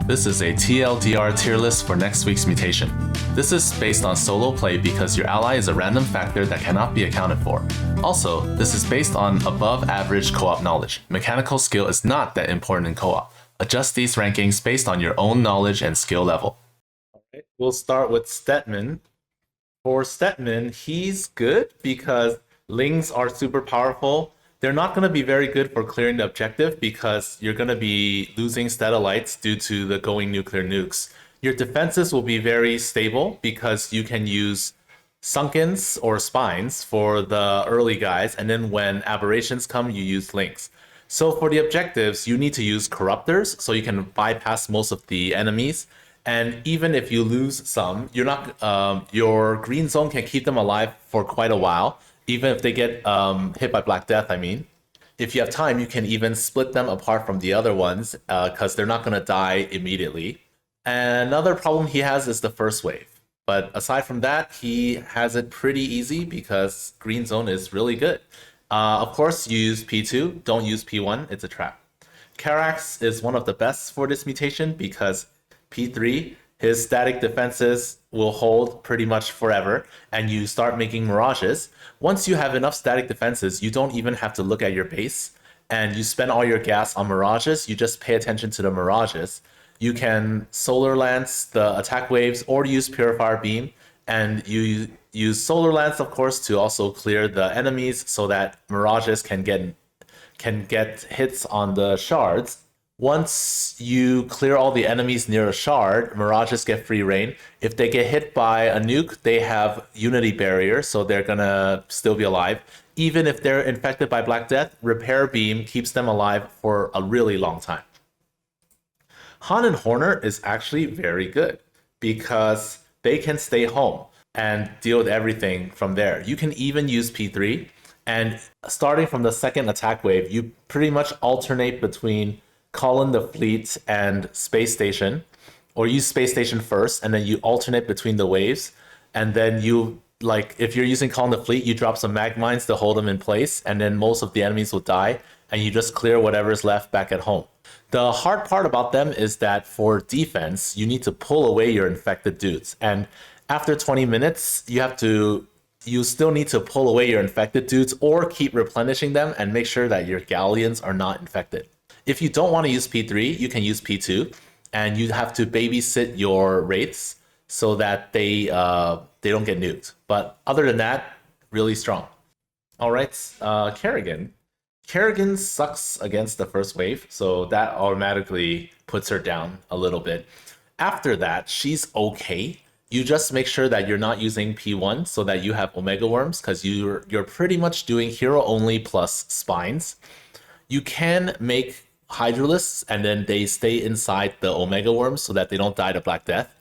This is a TLDR tier list for next week's mutation. This is based on solo play because your ally is a random factor that cannot be accounted for. Also, this is based on above average co-op knowledge. Mechanical skill is not that important in co-op. Adjust these rankings based on your own knowledge and skill level. Alright, we'll start with Steetman. For Steetman, he's good because Lings are super powerful. They're not going to be very good for clearing the objective because you're going to be losing Statolites due to the going nuclear nukes. Your defenses will be very stable because you can use Sunkens or Spines for the early guys, and then when aberrations come, you use Lings. So for the objectives, you need to use Corruptors so you can bypass most of the enemies. And even if you lose some, you're not. Your green zone can keep them alive for quite a while. Even if they get hit by Black Death, I mean. If you have time, you can even split them apart from the other ones because they're not going to die immediately. And another problem he has is the first wave. But aside from that, he has it pretty easy because Green Zone is really good. Of course, use P2. Don't use P1. It's a trap. Karlax is one of the best for this mutation because P3, his static defenses will hold pretty much forever, and you start making mirages. Once you have enough static defenses, you don't even have to look at your base, and you spend all your gas on mirages. You just pay attention to the mirages. You can Solar Lance the attack waves or use Purifier Beam, and you use Solar Lance, of course, to also clear the enemies so that mirages can get hits on the shards. Once you clear all the enemies near a shard, mirages get free reign. If they get hit by a nuke, they have Unity Barrier, so they're gonna still be alive. Even if they're infected by Black Death, Repair Beam keeps them alive for a really long time. Han and Horner is actually very good because they can stay home and deal with everything from there. You can even use P3, and starting from the second attack wave, you pretty much alternate between call in the fleet and space station, or use space station first, and then you alternate between the waves. And then you, like, if you're using call in the fleet, you drop some mag mines to hold them in place, and then most of the enemies will die, and you just clear whatever's left back at home. The hard part about them is that for defense, you need to pull away your infected dudes. And after 20 minutes, you still need to pull away your infected dudes or keep replenishing them and make sure that your galleons are not infected. If you don't want to use P3, you can use P2, and you have to babysit your wraiths so that they don't get nuked. But other than that, really strong. All right, Carrian. Carrian sucks against the first wave, so that automatically puts her down a little bit. After that, she's okay. You just make sure that you're not using P1 so that you have Omega Worms, because you're pretty much doing hero only plus spines. You can make Hydralisks, and then they stay inside the Omega Worms so that they don't die to Black Death.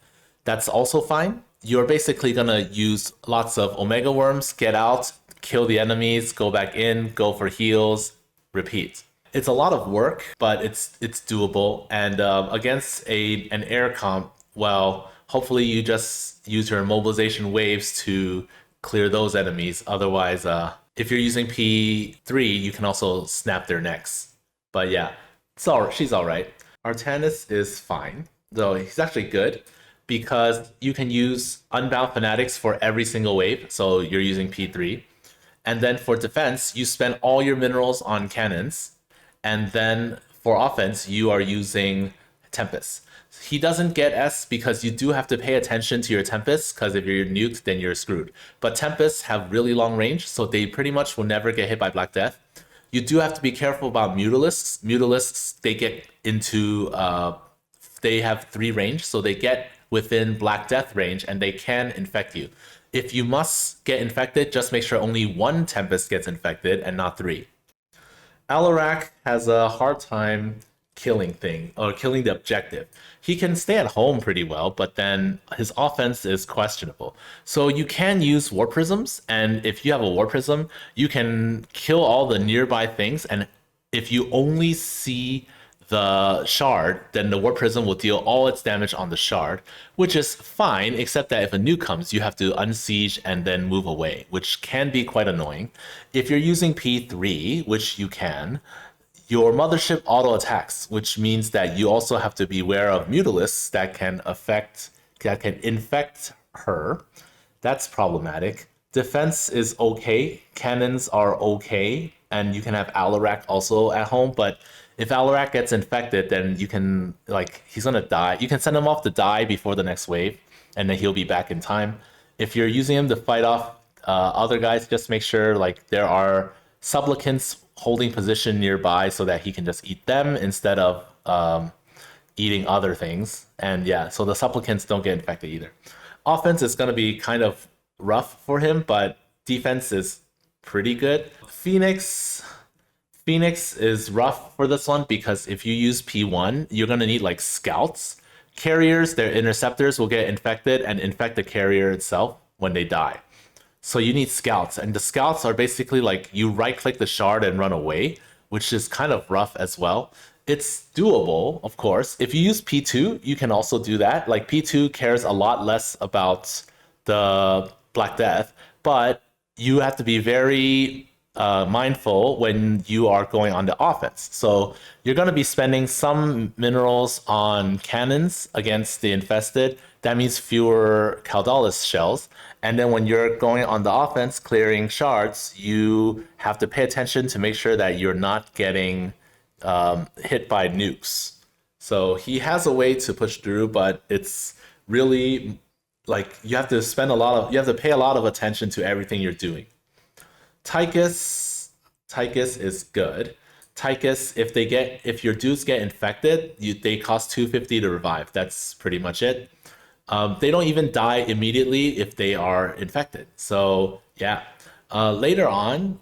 That's also fine. You're basically going to use lots of Omega Worms, get out, kill the enemies, go back in, go for heals, repeat. It's a lot of work, but it's doable. And against an air comp, well, hopefully you just use your mobilization waves to clear those enemies. Otherwise, if you're using P3, you can also snap their necks. But yeah, she's all right. Artosis is fine, though he's actually good because you can use Unbound Fanatics for every single wave, so you're using P3. And then for defense, you spend all your minerals on cannons, and then for offense, you are using Tempest. He doesn't get S because you do have to pay attention to your Tempests, because if you're nuked, then you're screwed. But Tempests have really long range, so they pretty much will never get hit by Black Death. You do have to be careful about Mutalisks. Mutalisks, they get into, they have 3 range, so they get within Black Death range, and they can infect you. If you must get infected, just make sure only 1 Tempest gets infected and not 3. Allorak has a hard time killing the objective. He can stay at home pretty well, but then his offense is questionable. So you can use War Prisms, and if you have a War Prism, you can kill all the nearby things, and if you only see the shard, then the War Prism will deal all its damage on the shard, which is fine, except that if a nuke comes, you have to unsiege and then move away, which can be quite annoying. If you're using P3, which you can, your mothership auto attacks, which means that you also have to be aware of Mutalisks that can infect her. That's problematic. Defense is okay. Cannons are okay. And you can have Allorak also at home. But if Allorak gets infected, then you can, like, he's going to die. You can send him off to die before the next wave, and then he'll be back in time. If you're using him to fight off other guys, just make sure, like, there are supplicants holding position nearby so that he can just eat them instead of eating other things. And yeah, so the supplicants don't get infected either. Offense is going to be kind of rough for him, but defense is pretty good. Phoenix is rough for this one because if you use P1, you're going to need like scouts. Carriers, their interceptors will get infected and infect the carrier itself when they die. So you need scouts, and the scouts are basically like you right click the shard and run away, which is kind of rough as well. It's doable, of course. If you use P2, you can also do that. Like P2 cares a lot less about the Black Death, but you have to be very mindful when you are going on the offense. So you're going to be spending some minerals on cannons against the infested. That means fewer Caldalis shells. And then when you're going on the offense, clearing shards, you have to pay attention to make sure that you're not getting hit by nukes. So he has a way to push through, but it's really like you have to pay a lot of attention to everything you're doing. Tykus is good. Tykus, if your dudes get infected, they cost 250 to revive. That's pretty much it. They don't even die immediately if they are infected. So yeah, later on,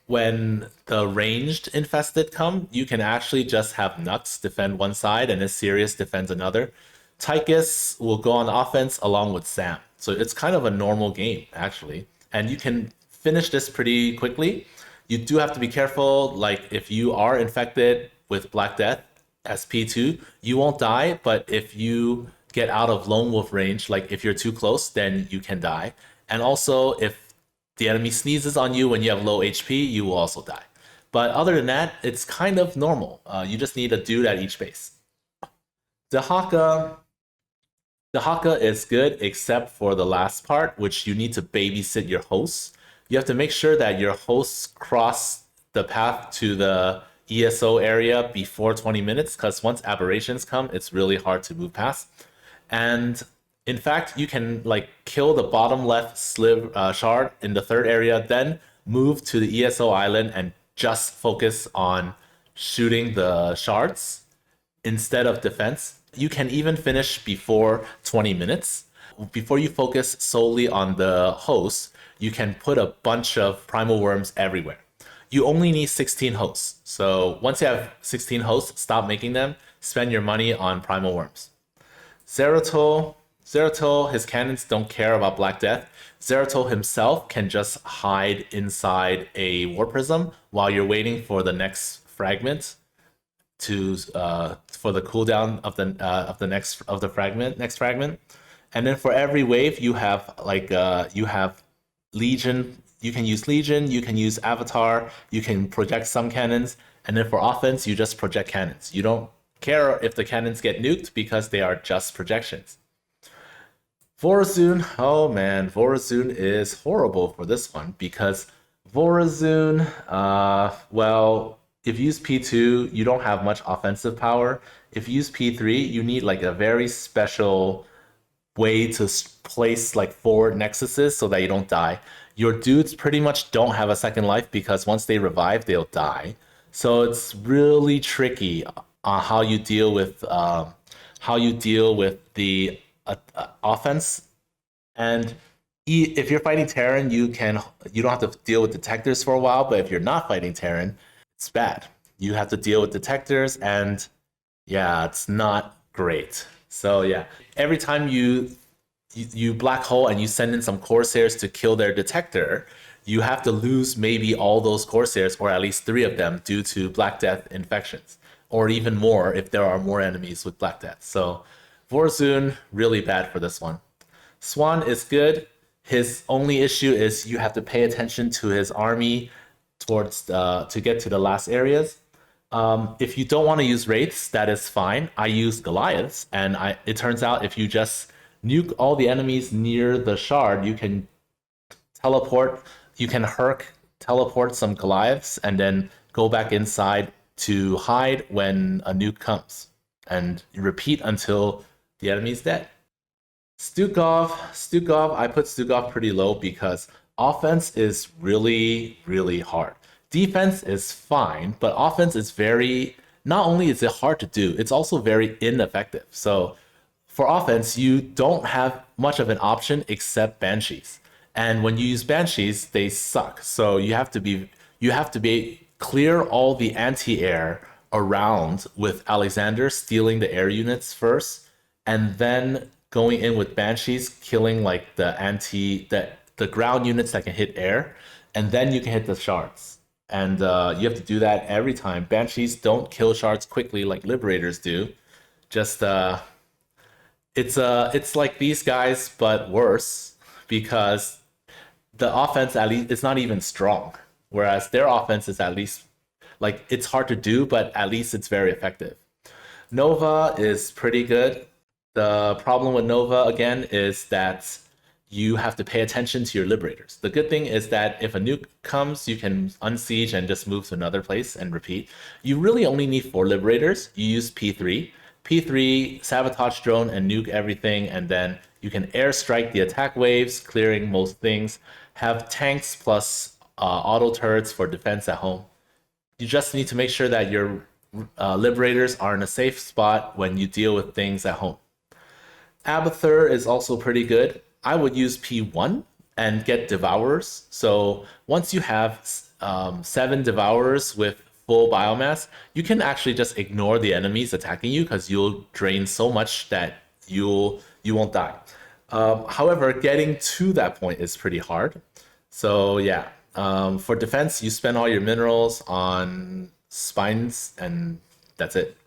when the ranged infested come, you can actually just have Nux defend one side and a Sirius defends another. Tykus will go on offense along with Sam. So it's kind of a normal game, actually. And you can finish this pretty quickly. You do have to be careful, like if you are infected with Black Death as P2, you won't die, but if you get out of Lone Wolf range, like if you're too close, then you can die. And also, if the enemy sneezes on you when you have low HP, you will also die. But other than that, it's kind of normal. You just need a dude at each base. The Haka is good except for the last part, which you need to babysit your hosts. You have to make sure that your hosts cross the path to the ESO area before 20 minutes, because once aberrations come, it's really hard to move past. And in fact, you can like kill the bottom left shard in the third area, then move to the ESO island and just focus on shooting the shards instead of defense. You can even finish before 20 minutes. Before you focus solely on the host, you can put a bunch of primal worms everywhere. You only need 16 hosts. So once you have 16 hosts, stop making them. Spend your money on primal worms. Zeratul, his cannons don't care about Black Death. Zeratul himself can just hide inside a War Prism while you're waiting for the next fragment for the cooldown of the next fragment. And then for every wave, you have Legion. You can use Legion, you can use Abathur, you can project some cannons, and then for offense, you just project cannons. You don't care if the cannons get nuked because they are just projections. Vorazoon, oh man, Vorazoon is horrible for this one because Vorazoon, well, if you use P2, you don't have much offensive power. If you use P3, you need like a very special way to place like forward nexuses so that you don't die. Your dudes pretty much don't have a second life because once they revive, they'll die. So it's really tricky on how you deal with the offense. And if you're fighting Terran, you don't have to deal with detectors for a while. But if you're not fighting Terran, it's bad. You have to deal with detectors, and yeah, it's not great. So yeah, every time you black hole and you send in some Corsairs to kill their detector, you have to lose maybe all those Corsairs, or at least 3 of them, due to Black Death infections, or even more if there are more enemies with Black Death. So Vorazoon, really bad for this one. Swan is good. His only issue is you have to pay attention to his army to get to the last areas. If you don't want to use Wraiths, that is fine. I use Goliaths, and it turns out if you just nuke all the enemies near the shard, you can teleport, you can Herc teleport some Goliaths, and then go back inside to hide when a nuke comes. And you repeat until the enemy's dead. Stugov, I put Stugov pretty low because offense is really, really hard. Defense is fine, but offense is not only is it hard to do, it's also very ineffective. So for offense, you don't have much of an option except Banshees. And when you use Banshees, they suck. So you have to be clear all the anti-air around with Alexander stealing the air units first, and then going in with Banshees, killing like the ground units that can hit air, and then you can hit the shards. And you have to do that every time. Banshees don't kill shards quickly like Liberators do. Just it's like these guys but worse, because the offense at least it's not even strong, whereas their offense is at least like it's hard to do, but at least it's very effective. Nova is pretty good. The problem with Nova again is that you have to pay attention to your Liberators. The good thing is that if a nuke comes, you can unsiege and just move to another place and repeat. You really only need 4 Liberators. You use P3. P3, sabotage drone and nuke everything, and then you can airstrike the attack waves, clearing most things. Have tanks plus auto turrets for defense at home. You just need to make sure that your Liberators are in a safe spot when you deal with things at home. Abathur is also pretty good. I would use P1 and get Devourers. So once you have 7 Devourers with full biomass, you can actually just ignore the enemies attacking you because you'll drain so much that you won't die. However, getting to that point is pretty hard. So yeah, for defense, you spend all your minerals on spines, and that's it.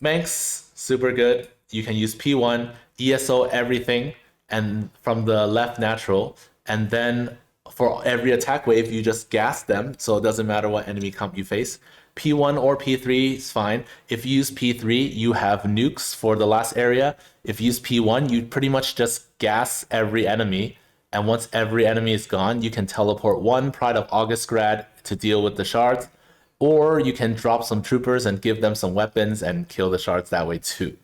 Manx, super good. You can use P1, ESO everything, and from the left natural, and then for every attack wave, you just gas them, so it doesn't matter what enemy comp you face. P1 or P3 is fine. If you use P3, you have nukes for the last area. If you use P1, you pretty much just gas every enemy, and once every enemy is gone, you can teleport 1 Pride of Augustgrad to deal with the shards, or you can drop some troopers and give them some weapons and kill the shards that way too.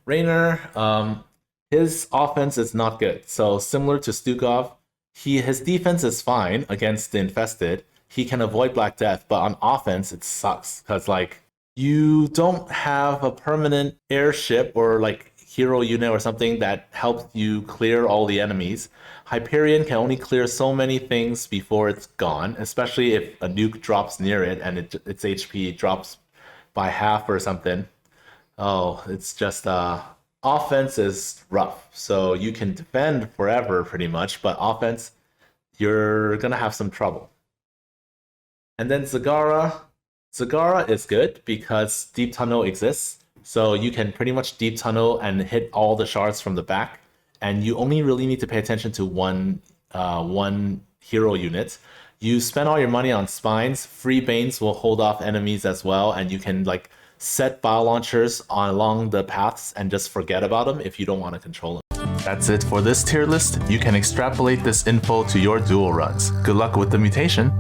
Raynor, his offense is not good. So similar to Stugov, his defense is fine against the infested. He can avoid Black Death, but on offense it sucks because like you don't have a permanent airship or like hero unit or something that helps you clear all the enemies. Hyperion can only clear so many things before it's gone, especially if a nuke drops near it and its HP drops by half or something. Oh, it's just offense is rough. So you can defend forever pretty much, but offense, you're gonna have some trouble. And then Zagara. Zagara is good because Deep Tunnel exists. So you can pretty much Deep Tunnel and hit all the shards from the back. And you only really need to pay attention to one hero unit. You spend all your money on spines. Free Banes will hold off enemies as well, and you can like set bio launchers along the paths and just forget about them if you don't want to control them. That's it for this tier list. You can extrapolate this info to your duel runs. Good luck with the mutation.